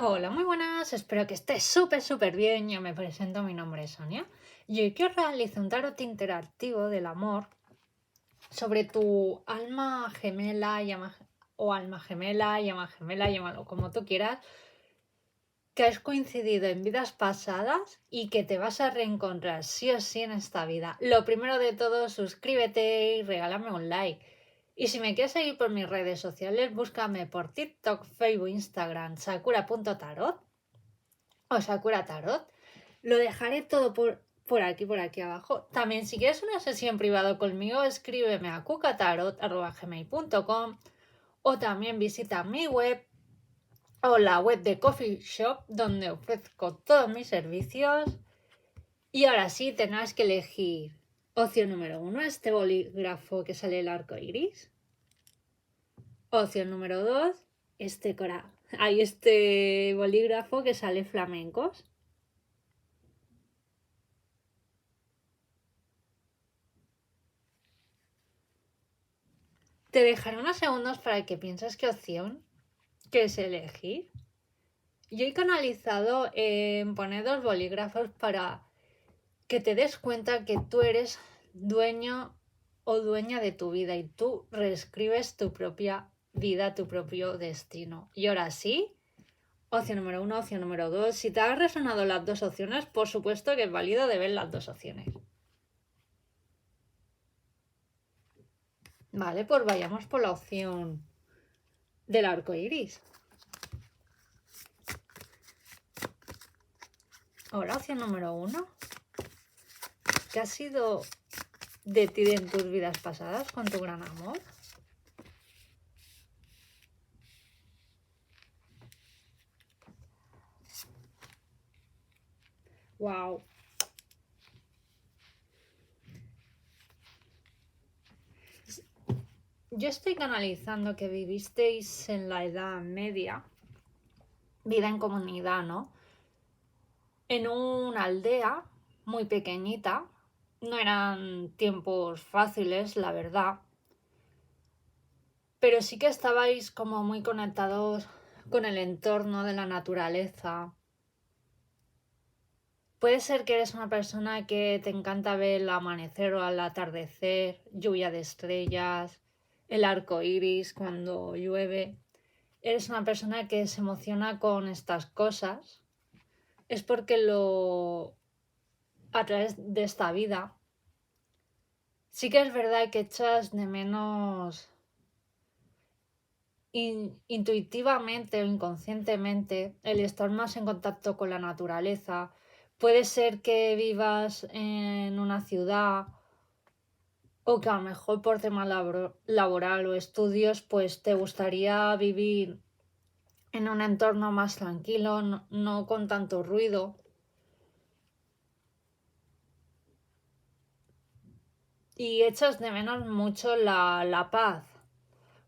Hola, muy buenas, espero que estés súper bien. Yo me presento, mi nombre es Sonia y hoy quiero realizar un tarot interactivo del amor sobre tu alma gemela, o alma gemela, llama gemela, llámalo como tú quieras, que has coincidido en vidas pasadas y que te vas a reencontrar sí o sí en esta vida. Lo primero de todo, suscríbete y regálame un like. Y si me quieres seguir por mis redes sociales, búscame por TikTok, Facebook, Instagram, sakura.tarot o Sakura Tarot. Lo dejaré todo por aquí abajo. También, si quieres una sesión privada conmigo, escríbeme a cucatarot.gmail.com o también visita mi web o la web de Coffee Shop, donde ofrezco todos mis servicios. Y ahora sí, tendrás que elegir opción número 1, este bolígrafo que sale el arco iris. Opción número 2, este bolígrafo que sale flamencos. Te dejaré unos segundos para que pienses qué opción quieres elegir. Yo he canalizado en poner dos bolígrafos para que te des cuenta que tú eres dueño o dueña de tu vida y tú reescribes tu propia vida, tu propio destino. Y ahora sí, opción número 1, opción número 2. Si te han resonado las dos opciones, por supuesto que es válido de ver las dos opciones. Vale, pues vayamos por la opción del arco iris. Ahora, opción número 1. ¿Qué ha sido de ti en tus vidas pasadas con tu gran amor? Wow. Yo estoy canalizando que vivisteis en la Edad Media, vida en comunidad, ¿no? En una aldea muy pequeñita. No eran tiempos fáciles, la verdad. Pero sí que estabais como muy conectados con el entorno de la naturaleza. Puede ser que eres una persona que te encanta ver el amanecer o el atardecer, lluvia de estrellas, el arco iris cuando llueve. Eres una persona que se emociona con estas cosas. Es porque a través de esta vida sí que es verdad que echas de menos intuitivamente o inconscientemente el estar más en contacto con la naturaleza. Puede ser que vivas en una ciudad o que a lo mejor por tema laboral o estudios pues te gustaría vivir en un entorno más tranquilo, no con tanto ruido. Y echas de menos mucho la paz.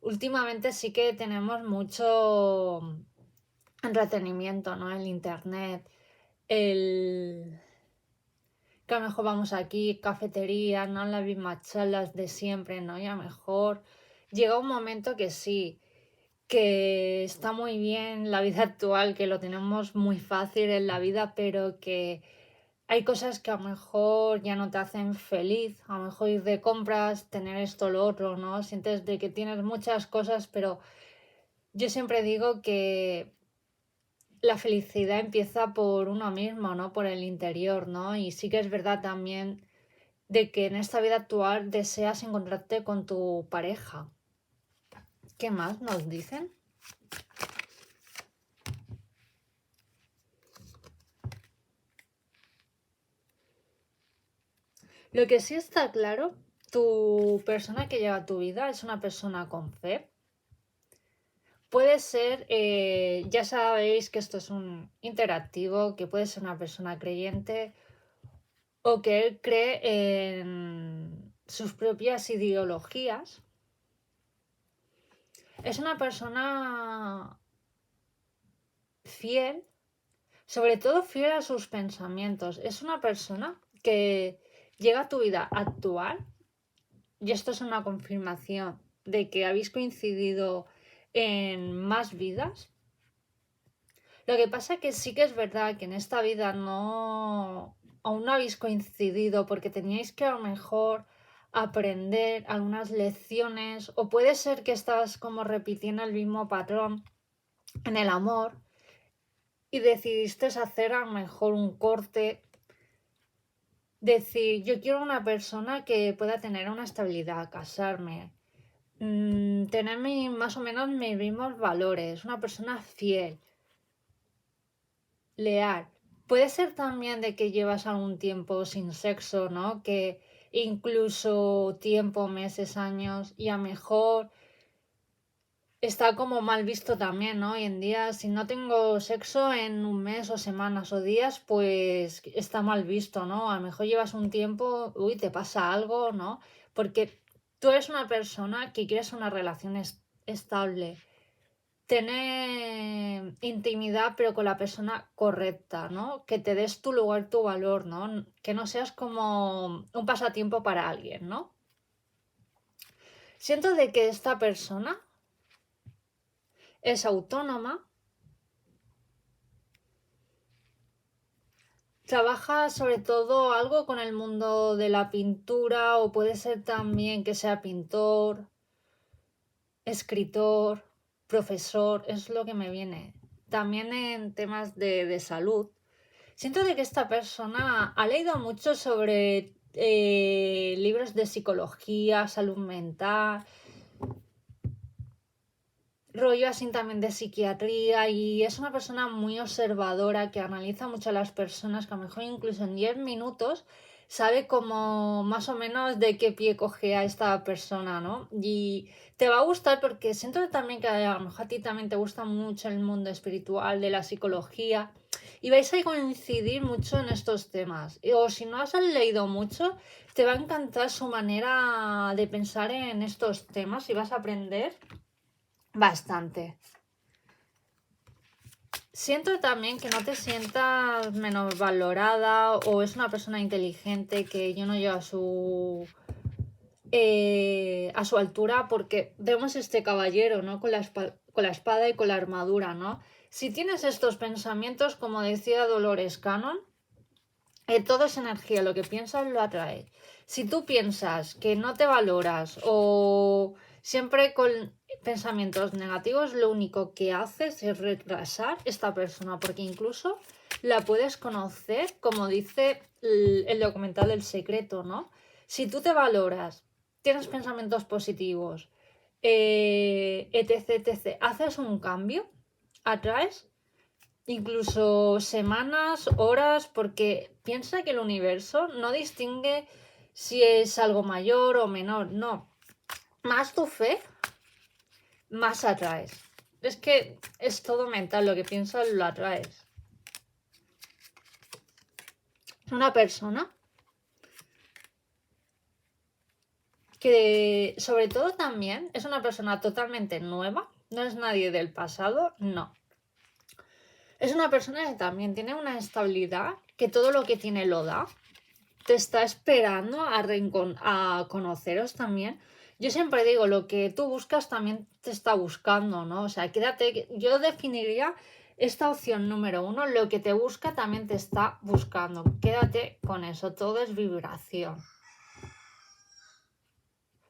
Últimamente sí que tenemos mucho entretenimiento, ¿no? El internet, que a lo mejor vamos aquí, cafetería, no las mismas charlas de siempre, ¿no? Y a lo mejor llega un momento que sí, que está muy bien la vida actual, que lo tenemos muy fácil en la vida, pero que hay cosas que a lo mejor ya no te hacen feliz. A lo mejor ir de compras, tener esto, lo otro, ¿no? Sientes de que tienes muchas cosas, pero yo siempre digo que la felicidad empieza por uno mismo, ¿no? Por el interior, ¿no? Y sí que es verdad también de que en esta vida actual deseas encontrarte con tu pareja. ¿Qué más nos dicen? Lo que sí está claro, tu persona que lleva tu vida es una persona con fe. Puede ser, ya sabéis que esto es un interactivo, que puede ser una persona creyente o que él cree en sus propias ideologías. Es una persona fiel, sobre todo fiel a sus pensamientos. Es una persona que llega a tu vida actual, y esto es una confirmación de que habéis coincidido en más vidas, Lo que pasa que sí que es verdad que en esta vida aún no habéis coincidido porque teníais que a lo mejor aprender algunas lecciones o puede ser que estás como repitiendo el mismo patrón en el amor y decidiste hacer a lo mejor un corte, decir, yo quiero una persona que pueda tener una estabilidad, casarme, tener más o menos mis mismos valores, una persona fiel, leal. Puede ser también de que llevas algún tiempo sin sexo, ¿no? Que incluso tiempo, meses, años, y a lo mejor está como mal visto también, ¿no? Hoy en día, si no tengo sexo en un mes o semanas o días, pues está mal visto, ¿no? A lo mejor llevas un tiempo, uy, te pasa algo, ¿no? Porque tú eres una persona que quieres una relación estable, tener intimidad, pero con la persona correcta, ¿no? Que te des tu lugar, tu valor, ¿no? Que no seas como un pasatiempo para alguien, ¿no? Siento de que esta persona es autónoma, trabaja sobre todo algo con el mundo de la pintura o puede ser también que sea pintor, escritor, profesor, es lo que me viene. También en temas de salud. Siento de que esta persona ha leído mucho sobre libros de psicología, salud mental, rollo así también de psiquiatría y es una persona muy observadora que analiza mucho a las personas que a lo mejor incluso en 10 minutos sabe como más o menos de qué pie coge a esta persona, ¿no? Y te va a gustar porque siento también que a lo mejor a ti también te gusta mucho el mundo espiritual, de la psicología y vais a coincidir mucho en estos temas. O si no has leído mucho, te va a encantar su manera de pensar en estos temas y vas a aprender bastante. Siento también que no te sientas menos valorada o es una persona inteligente que yo no llego a su altura porque vemos este caballero, ¿no? Con la espada y con la armadura, ¿no? Si tienes estos pensamientos, como decía Dolores Cannon, todo es energía, lo que piensas lo atraes. Si tú piensas que no te valoras o siempre con pensamientos negativos, lo único que haces es retrasar esta persona, porque incluso la puedes conocer, como dice el documental del secreto, ¿no? Si tú te valoras, tienes pensamientos positivos, etc, etc, haces un cambio, atraes incluso semanas, horas, porque piensa que el universo no distingue si es algo mayor o menor, no. Más tu fe, más atraes. Es que es todo mental, lo que piensas lo atraes. Una persona que sobre todo también es una persona totalmente nueva, no es nadie del pasado, no. Es una persona que también tiene una estabilidad, que todo lo que tiene lo da, te está esperando a conoceros también. Yo siempre digo, lo que tú buscas también te está buscando, ¿no? O sea, quédate, yo definiría esta opción número 1, lo que te busca también te está buscando. Quédate con eso, todo es vibración.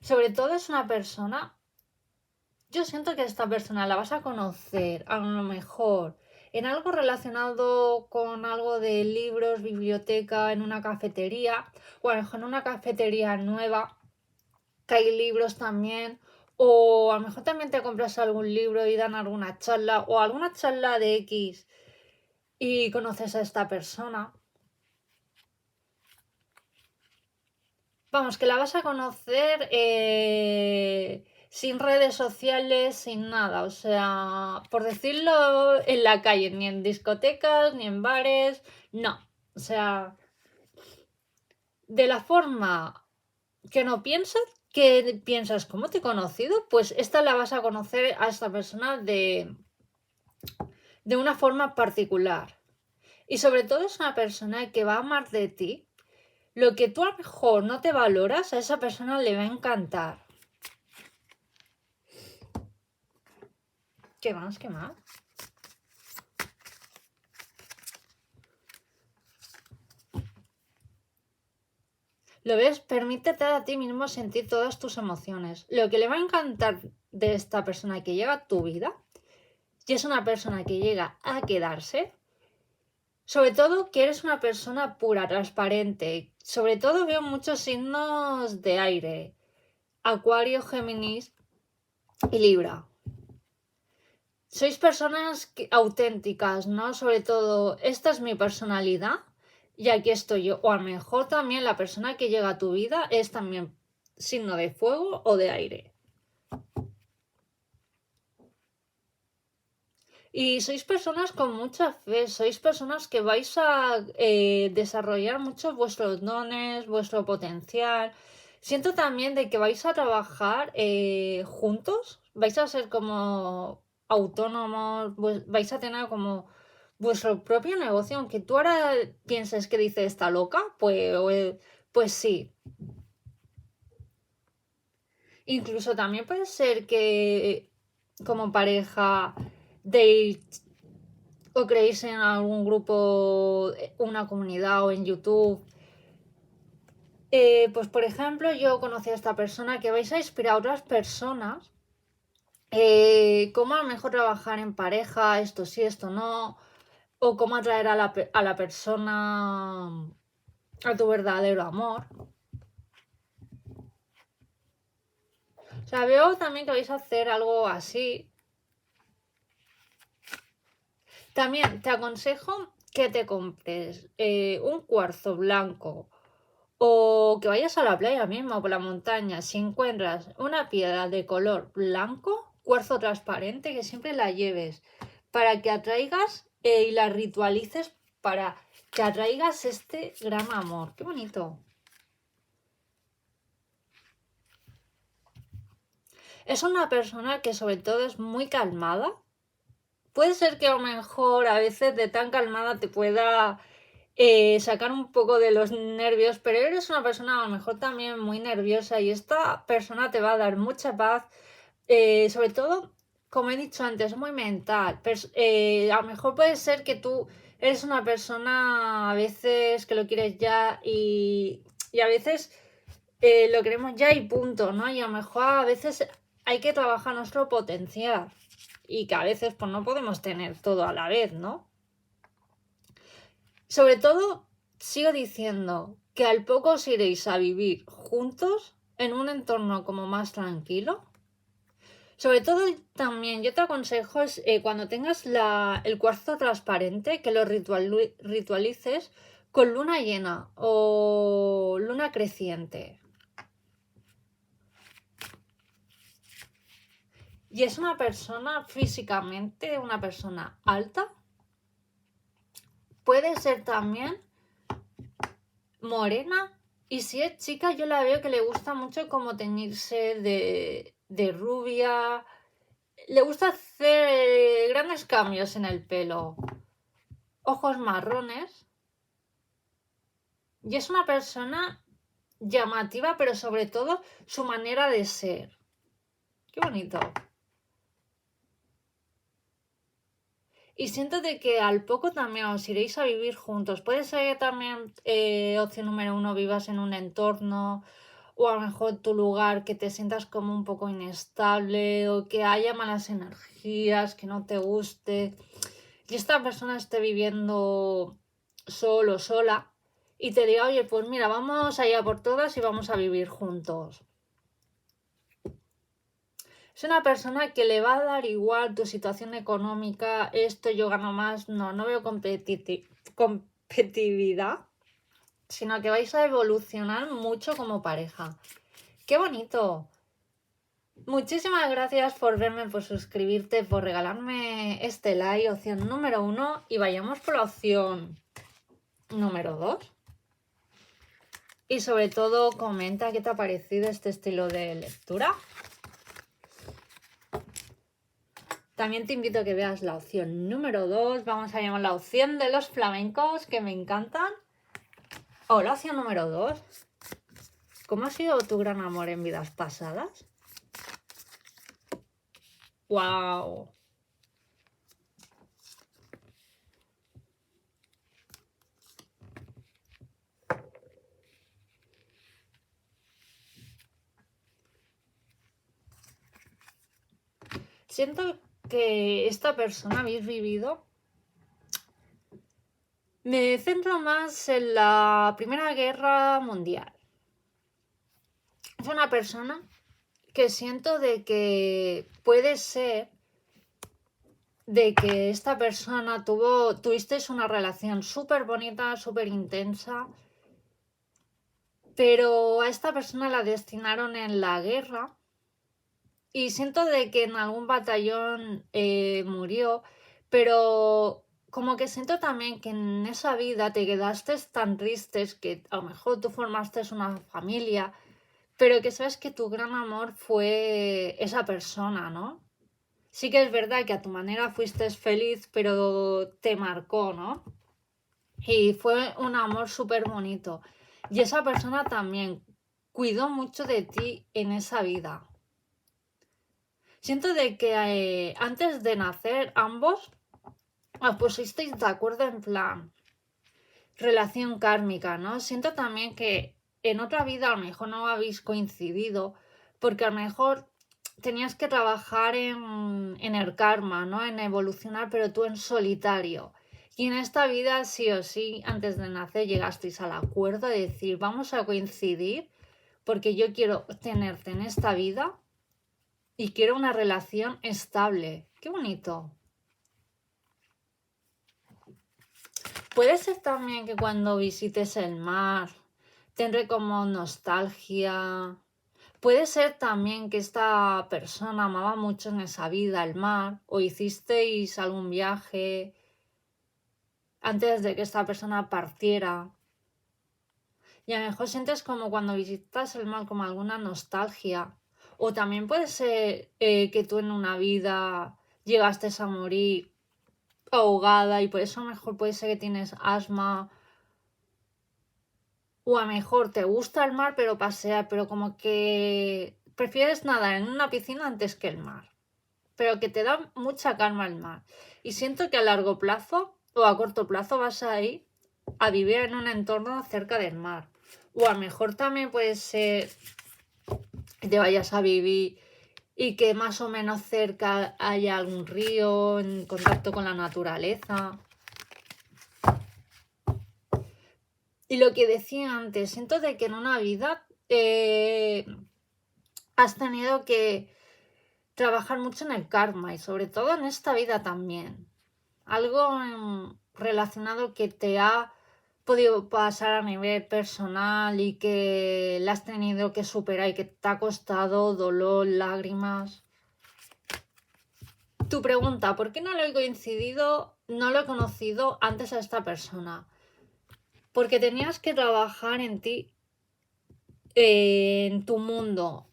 Sobre todo es una persona, yo siento que esta persona la vas a conocer, a lo mejor en algo relacionado con algo de libros, biblioteca, en una cafetería, o a lo mejor en una cafetería nueva, que hay libros también, o a lo mejor también te compras algún libro y dan alguna charla, o alguna charla de X y conoces a esta persona. Vamos, que la vas a conocer sin redes sociales, sin nada. O sea, por decirlo en la calle, ni en discotecas, ni en bares, no. O sea, de la forma que no piensas, que piensas, ¿cómo te he conocido? Pues esta la vas a conocer a esta persona de una forma particular. Y sobre todo es una persona que va a amar de ti. Lo que tú a lo mejor no te valoras, a esa persona le va a encantar. ¿Qué más? ¿Qué más? ¿Lo ves? Permítete a ti mismo sentir todas tus emociones. Lo que le va a encantar de esta persona que llega a tu vida, y es una persona que llega a quedarse, sobre todo que eres una persona pura, transparente. Sobre todo veo muchos signos de aire. Acuario, Géminis y Libra. Sois personas auténticas, ¿no? Sobre todo, esta es mi personalidad y aquí estoy yo. O a lo mejor también la persona que llega a tu vida es también signo de fuego o de aire. Y sois personas con mucha fe, sois personas que vais a desarrollar mucho vuestros dones, vuestro potencial. Siento también de que vais a trabajar juntos, vais a ser como autónomos, vais a tener como vuestro propio negocio, aunque tú ahora pienses que dice está loca, pues sí. Incluso también puede ser que como pareja deis o creéis en algún grupo, una comunidad o en YouTube. Pues por ejemplo, yo conocí a esta persona que vais a inspirar a otras personas. Cómo a lo mejor trabajar en pareja, esto sí, esto no. O cómo atraer a la persona a tu verdadero amor. O sea, veo también que vais a hacer algo así. También te aconsejo que te compres un cuarzo blanco o que vayas a la playa mismo, por la montaña. Si encuentras una piedra de color blanco, cuarzo transparente, que siempre la lleves para que atraigas y la ritualices para que atraigas este gran amor. ¡Qué bonito! Es una persona que sobre todo es muy calmada. Puede ser que a lo mejor a veces de tan calmada te pueda sacar un poco de los nervios, pero eres una persona a lo mejor también muy nerviosa y esta persona te va a dar mucha paz, sobre todo, como he dicho antes, muy mental. A lo mejor puede ser que tú eres una persona a veces que lo quieres ya y a veces lo queremos ya y punto, ¿no? Y a lo mejor a veces hay que trabajar nuestro potencial y que a veces pues no podemos tener todo a la vez, ¿no? Sobre todo, sigo diciendo que al poco os iréis a vivir juntos en un entorno como más tranquilo. Sobre todo también yo te aconsejo es cuando tengas el cuarzo transparente que lo ritualices con luna llena o luna creciente. Y es una persona físicamente, una persona alta. Puede ser también morena. Y si es chica, yo la veo que le gusta mucho como teñirse de rubia. Le gusta hacer grandes cambios en el pelo. Ojos marrones. Y es una persona llamativa, pero sobre todo su manera de ser. Qué bonito. Y siento de que al poco también os iréis a vivir juntos. Puede ser que también opción número uno vivas en un entorno o a lo mejor tu lugar que te sientas como un poco inestable o que haya malas energías, que no te guste. Y esta persona esté viviendo solo, sola y te diga, oye, pues mira, vamos allá por todas y vamos a vivir juntos. Es una persona que le va a dar igual tu situación económica, esto yo gano más, no veo competitividad, sino que vais a evolucionar mucho como pareja. ¡Qué bonito! Muchísimas gracias por verme, por suscribirte, por regalarme este like, opción número 1, y vayamos por la opción número 2. Y sobre todo comenta qué te ha parecido este estilo de lectura. También te invito a que veas la opción número 2, vamos a llamar la opción de los flamencos, que me encantan. O la opción número 2, ¿cómo ha sido tu gran amor en vidas pasadas? ¡Wow! siento que esta persona habéis vivido. Me centro más en la Primera Guerra Mundial. Es una persona que siento de que puede ser de que esta persona tuvisteis una relación súper bonita, súper intensa, pero a esta persona la destinaron en la guerra y siento de que en algún batallón murió, pero como que siento también que en esa vida te quedaste tan tristes que a lo mejor tú formaste una familia, pero que sabes que tu gran amor fue esa persona, ¿no? Sí que es verdad que a tu manera fuiste feliz, pero te marcó, ¿no? Y fue un amor súper bonito. Y esa persona también cuidó mucho de ti en esa vida. Siento de que antes de nacer ambos os pusisteis de acuerdo en plan relación kármica, ¿no? Siento también que en otra vida a lo mejor no habéis coincidido porque a lo mejor tenías que trabajar en el karma, ¿no? En evolucionar, pero tú en solitario. Y en esta vida sí o sí, antes de nacer llegasteis al acuerdo de decir, vamos a coincidir porque yo quiero tenerte en esta vida y quiero una relación estable. Qué bonito. Puede ser también que cuando visites el mar tendré como nostalgia. Puede ser también que esta persona amaba mucho en esa vida el mar o hicisteis algún viaje antes de que esta persona partiera. Y a lo mejor sientes como cuando visitas el mar como alguna nostalgia. O también puede ser que tú en una vida llegaste a morir ahogada y por eso a lo mejor puede ser que tienes asma. O a lo mejor te gusta el mar pero pasear, pero como que prefieres nadar en una piscina antes que el mar. Pero que te da mucha calma el mar. Y siento que a largo plazo o a corto plazo vas a ir a vivir en un entorno cerca del mar. O a lo mejor también puede ser que te vayas a vivir y que más o menos cerca haya algún río en contacto con la naturaleza. Y lo que decía antes, siento de que en una vida has tenido que trabajar mucho en el karma y sobre todo en esta vida también. Algo relacionado que te ha podido pasar a nivel personal y que le has tenido que superar y que te ha costado dolor, lágrimas. Tu pregunta, ¿por qué no lo he coincidido, no lo he conocido antes a esta persona? Porque tenías que trabajar en ti, en tu mundo.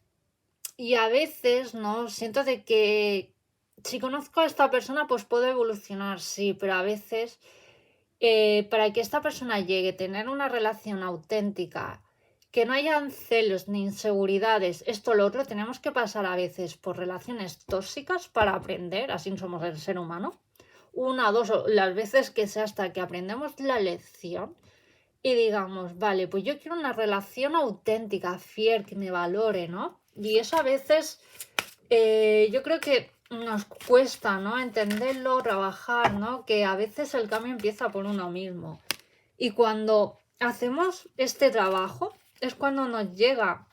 Y a veces, ¿no? Siento de que si conozco a esta persona, pues puedo evolucionar, sí, pero a veces para que esta persona llegue a tener una relación auténtica, que no hayan celos ni inseguridades, esto lo otro, tenemos que pasar a veces por relaciones tóxicas para aprender, así somos el ser humano. Una, dos, las veces que sea hasta que aprendemos la lección y digamos, vale, pues yo quiero una relación auténtica, fiel, que me valore, ¿no? Y eso a veces yo creo que nos cuesta, ¿no? Entenderlo, trabajar, ¿no? Que a veces el cambio empieza por uno mismo. Y cuando hacemos este trabajo es cuando nos llega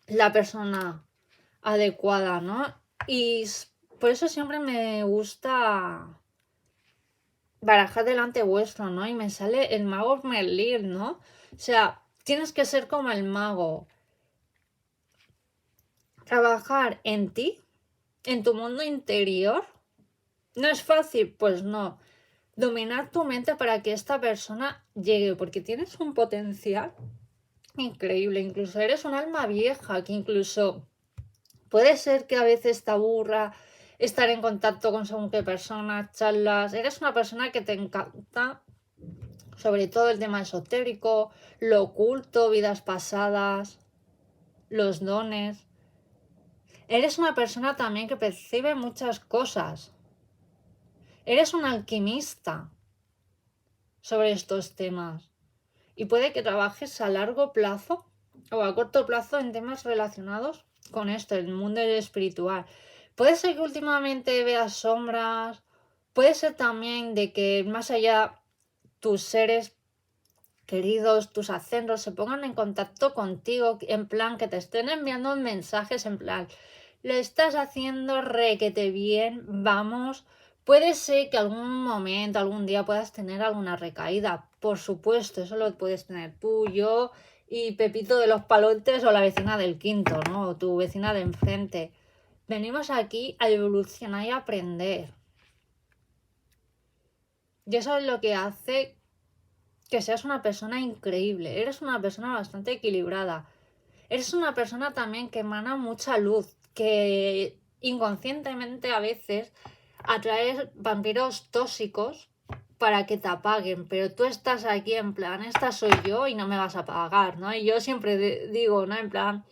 la persona adecuada, ¿no? Y por eso siempre me gusta barajar delante vuestro, ¿no? Y me sale el mago Merlín, ¿no? O sea, tienes que ser como el mago. Trabajar en ti, en tu mundo interior. ¿No es fácil? Pues no. Dominar tu mente para que esta persona llegue, porque tienes un potencial increíble. Incluso eres un alma vieja, que incluso puede ser que a veces te aburra estar en contacto con según qué personas, charlas. Eres una persona que te encanta, sobre todo el tema esotérico, lo oculto, vidas pasadas, los dones. Eres una persona también que percibe muchas cosas. Eres un alquimista sobre estos temas y puede que trabajes a largo plazo o a corto plazo en temas relacionados con esto, el mundo espiritual. Puede ser que últimamente veas sombras, puede ser también de que más allá tus seres queridos, tus ascensos se pongan en contacto contigo, en plan que te estén enviando mensajes en plan, lo estás haciendo requete bien, vamos. Puede ser que algún momento, algún día puedas tener alguna recaída, por supuesto, eso lo puedes tener tú, yo y Pepito de los Palotes o la vecina del quinto, ¿no? O tu vecina de enfrente. Venimos aquí a evolucionar y a aprender. Y eso es lo que hace que seas una persona increíble. Eres una persona bastante equilibrada. Eres una persona también que emana mucha luz, que inconscientemente a veces atraes vampiros tóxicos para que te apaguen, pero tú estás aquí en plan, esta soy yo y no me vas a apagar, ¿no? Y yo siempre digo, ¿no? En plan,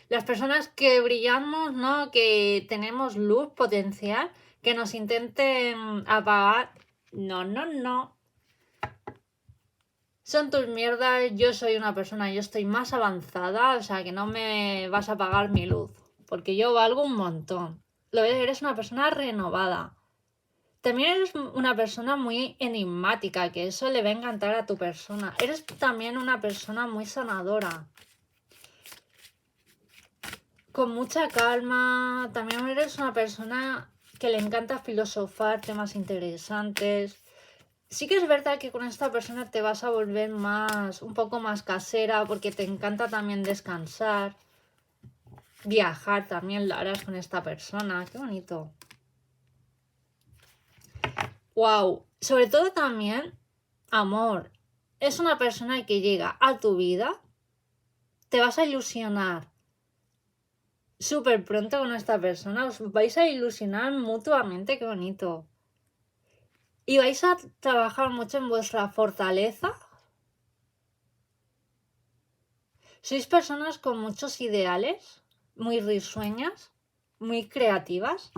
las personas que brillamos, ¿no? Que tenemos luz potencial, que nos intenten apagar, no, no, no. Son tus mierdas, yo soy una persona, yo estoy más avanzada, o sea que no me vas a pagar mi luz, porque yo valgo un montón. Eres una persona renovada. También eres una persona muy enigmática, que eso le va a encantar a tu persona. Eres también una persona muy sanadora. Con mucha calma, también eres una persona que le encanta filosofar temas interesantes. Sí que es verdad que con esta persona te vas a volver un poco más casera, porque te encanta también descansar. Viajar también lo harás con esta persona. Qué bonito. Wow. Sobre todo también, amor. Es una persona que llega a tu vida. Te vas a ilusionar súper pronto con esta persona. Os vais a ilusionar mutuamente. Qué bonito. Y vais a trabajar mucho en vuestra fortaleza. Sois personas con muchos ideales, muy risueñas, muy creativas,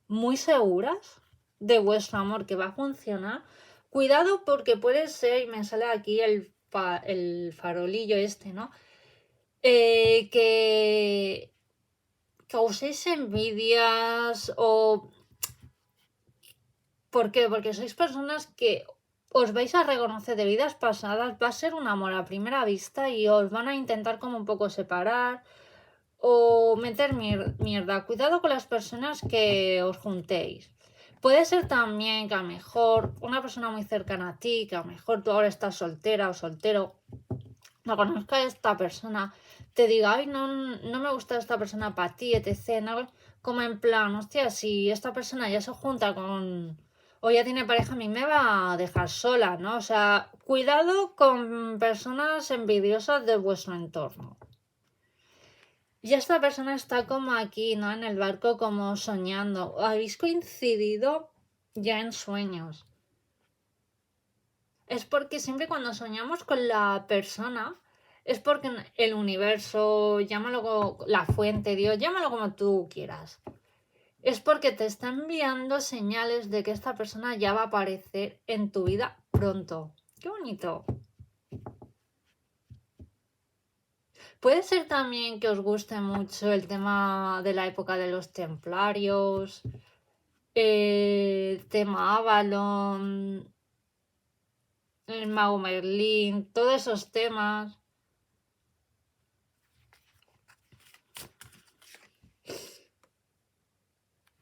muy seguras de vuestro amor que va a funcionar. Cuidado porque puede ser, y me sale aquí el farolillo este, ¿no? Que causéis envidias o... ¿Por qué? Porque sois personas que os vais a reconocer de vidas pasadas, va a ser un amor a primera vista y os van a intentar como un poco separar o meter mierda. Cuidado con las personas que os juntéis. Puede ser también que a lo mejor una persona muy cercana a ti, que a lo mejor tú ahora estás soltera o soltero, no conozca a esta persona, te diga, ay, no, no me gusta esta persona para ti, etc. ¿No? Como en plan, hostia, si esta persona ya se junta con... o ya tiene pareja, a mí me va a dejar sola, ¿no? O sea, cuidado con personas envidiosas de vuestro entorno. Y esta persona está como aquí, ¿no? En el barco como soñando. Habéis coincidido ya en sueños. Es porque siempre cuando soñamos con la persona, es porque el universo, llámalo la fuente, Dios, llámalo como tú quieras. Es porque te está enviando señales de que esta persona ya va a aparecer en tu vida pronto. ¡Qué bonito! Puede ser también que os guste mucho el tema de la época de los templarios, el tema Avalon, el mago Merlín, todos esos temas.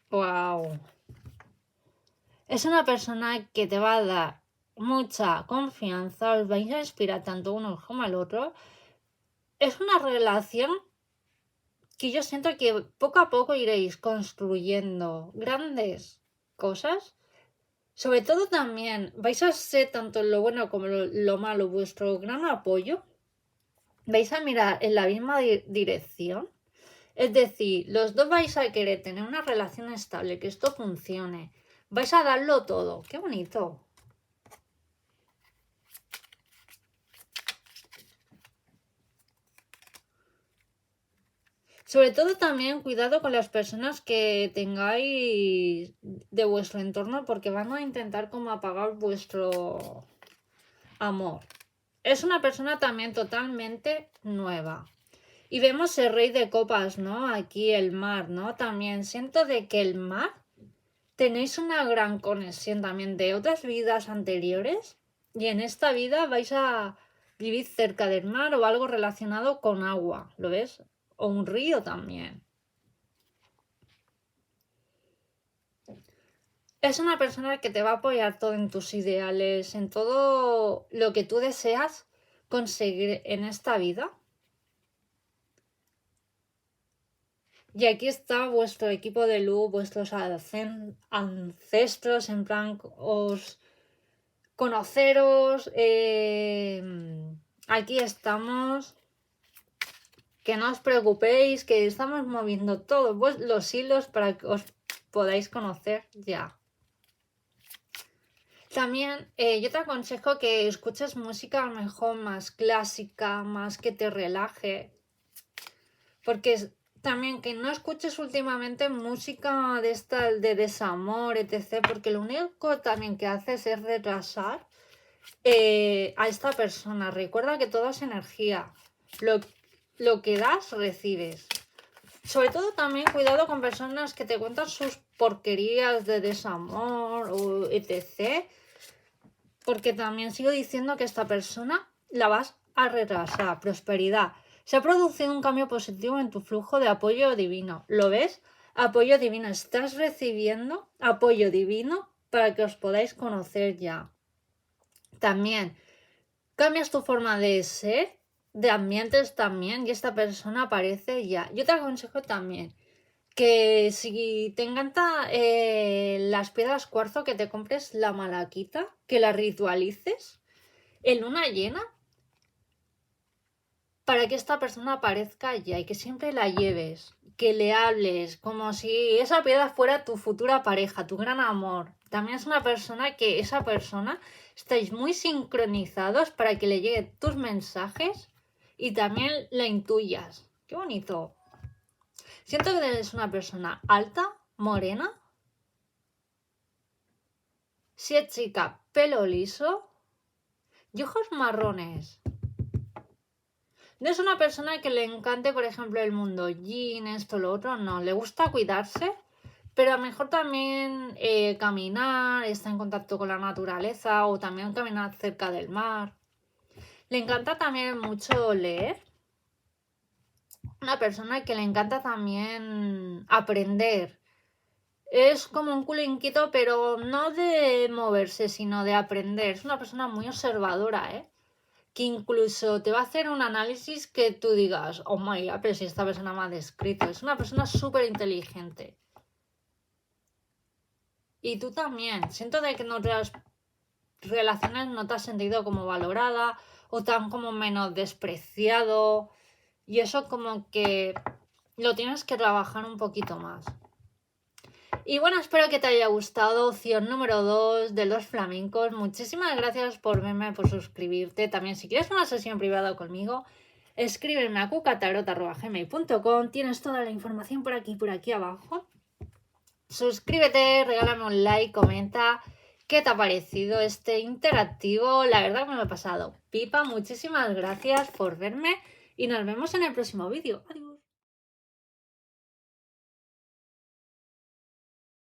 ¡Wow! Es una persona que te va a dar mucha confianza, os vais a inspirar tanto uno como el otro. Es una relación que yo siento que poco a poco iréis construyendo grandes cosas. Sobre todo también vais a ser tanto lo bueno como lo malo vuestro gran apoyo. Vais a mirar en la misma dirección. Es decir, los dos vais a querer tener una relación estable, que esto funcione. Vais a darlo todo. ¡Qué bonito! Sobre todo también cuidado con las personas que tengáis de vuestro entorno porque van a intentar como apagar vuestro amor. Es una persona también totalmente nueva. Y vemos el rey de copas, ¿no? Aquí el mar, ¿no? También siento de que el mar tenéis una gran conexión también de otras vidas anteriores y en esta vida vais a vivir cerca del mar o algo relacionado con agua, ¿lo ves? O un río también. Es una persona que te va a apoyar todo en tus ideales, en todo lo que tú deseas conseguir en esta vida. Y aquí está vuestro equipo de luz, vuestros ancestros, en plan, os conoceros. Aquí estamos. Que no os preocupéis, que estamos moviendo todos los hilos para que os podáis conocer ya. También yo te aconsejo que escuches música a lo mejor más clásica, más que te relaje. Porque también que no escuches últimamente música de esta de desamor, etc. Porque lo único también que haces es retrasar a esta persona. Recuerda que todo es energía. Lo que das, recibes. Sobre todo también cuidado con personas que te cuentan sus porquerías de desamor o etc. Porque también sigo diciendo que esta persona la vas a retrasar. Prosperidad. Se ha producido un cambio positivo en tu flujo de apoyo divino. ¿Lo ves? Apoyo divino. Estás recibiendo apoyo divino para que os podáis conocer ya. También cambias tu forma de ser, de ambientes también, y esta persona aparece ya. Yo te aconsejo también que si te encanta las piedras cuarzo, que te compres la malaquita, que la ritualices en luna llena para que esta persona aparezca ya y que siempre la lleves, que le hables como si esa piedra fuera tu futura pareja, tu gran amor. También es una persona que esa persona estáis muy sincronizados para que le lleguen tus mensajes y también la intuyas. ¡Qué bonito! Siento que eres una persona alta, morena. Si es chica, pelo liso y ojos marrones. No es una persona que le encante, por ejemplo, el mundo yin, esto, lo otro, no. Le gusta cuidarse, pero a lo mejor también caminar, estar en contacto con la naturaleza o también caminar cerca del mar. Le encanta también mucho leer. Una persona que le encanta también aprender. Es como un culo inquieto, pero no de moverse, sino de aprender. Es una persona muy observadora, ¿eh? Que incluso te va a hacer un análisis que tú digas, oh my god, pero si esta persona me ha descrito. Es una persona súper inteligente. Y tú también. Siento de que en otras relaciones no te has sentido como valorada o tan como menos despreciado. Y eso como que lo tienes que trabajar un poquito más. Y bueno, espero que te haya gustado. Opción número 2 de los flamencos. Muchísimas gracias por verme, por suscribirte. También si quieres una sesión privada conmigo, escríbeme a cucatarot@gmail.com. Tienes toda la información por aquí abajo. Suscríbete, regálame un like, comenta qué te ha parecido este interactivo. La verdad que me lo he pasado pipa. Muchísimas gracias por verme y nos vemos en el próximo vídeo. Adiós.